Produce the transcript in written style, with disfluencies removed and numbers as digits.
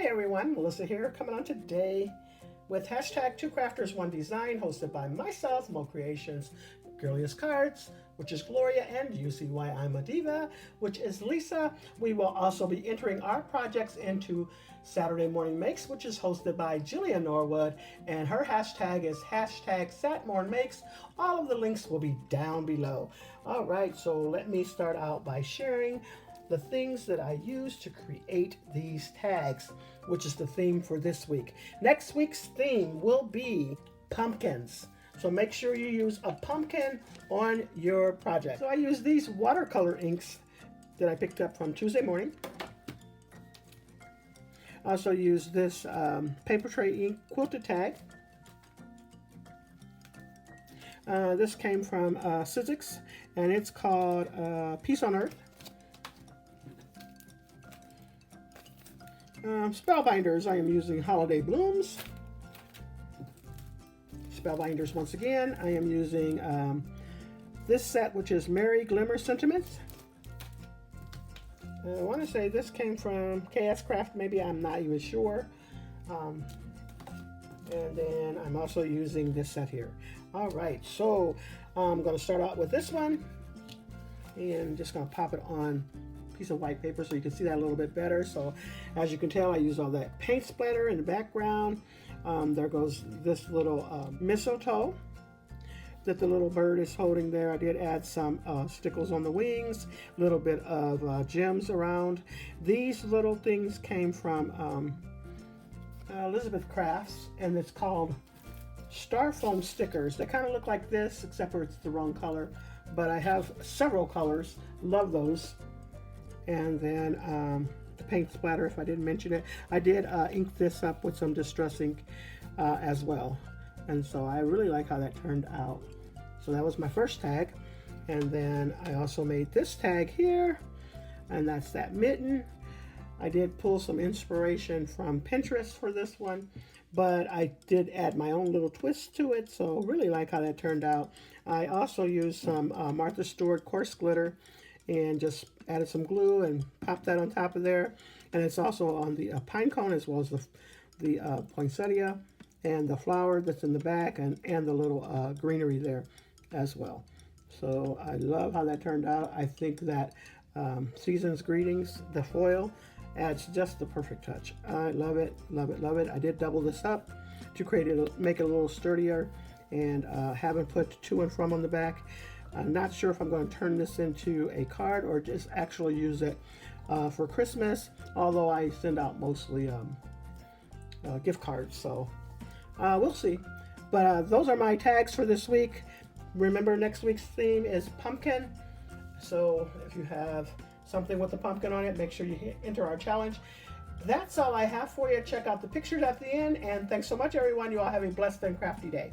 Hi everyone, Melissa here, coming on today with hashtag Two Crafters One Design, hosted by myself, Mo Creations, Girliest Cards, which is Gloria, and You See Why I'm a Diva, which is Lisa. We will also be entering our projects into Saturday Morning Makes, which is hosted by Jillian Norwood, and her hashtag is hashtag SatMornMakes. All of the links will be down below. All right, so let me start out by sharing the things that I use to create these tags, which is the theme for this week. Next week's theme will be pumpkins. So make sure you use a pumpkin on your project. So I use these watercolor inks that I picked up from Tuesday Morning. I also use this paper tray ink quilted tag. This came from Sizzix, and it's called Peace on Earth. Spellbinders, I am using Holiday Blooms. Spellbinders, once again, I am using this set, which is Merry Glimmer Sentiments. I want to say this came from KS Craft, maybe, I'm not even sure. And then I'm also using this set here. All right, so I'm going to start out with this one, and just going to pop it on piece of white paper so you can see that a little bit better. So as you can tell, I use all that paint splatter in the background. There goes this little mistletoe that the little bird is holding there. I did add some stickles on the wings, a little bit of gems around. These little things came from Elizabeth Crafts, and it's called Starfoam stickers. They kind of look like this, except for it's the wrong color, but I have several colors. Love those. And then the paint splatter, if I didn't mention it, I did ink this up with some distress ink as well. And so I really like how that turned out. So that was my first tag. And then I also made this tag here, and that's that mitten. I did pull some inspiration from Pinterest for this one, but I did add my own little twist to it, so really like how that turned out. I also used some Martha Stewart coarse glitter and just added some glue and popped that on top of there. And it's also on the pine cone, as well as the poinsettia and the flower that's in the back, and the little greenery there as well. So I love how that turned out. I think that Season's Greetings, the foil, adds just the perfect touch. I love it, love it, love it. I did double this up to make it a little sturdier, and haven't put to and from on the back. I'm not sure if I'm going to turn this into a card or just actually use it for Christmas, although I send out mostly gift cards, so we'll see. But those are my tags for this week. Remember, next week's theme is pumpkin, so if you have something with a pumpkin on it, make sure you enter our challenge. That's all I have for you. Check out the pictures at the end, and thanks so much, everyone. You all have a blessed and crafty day.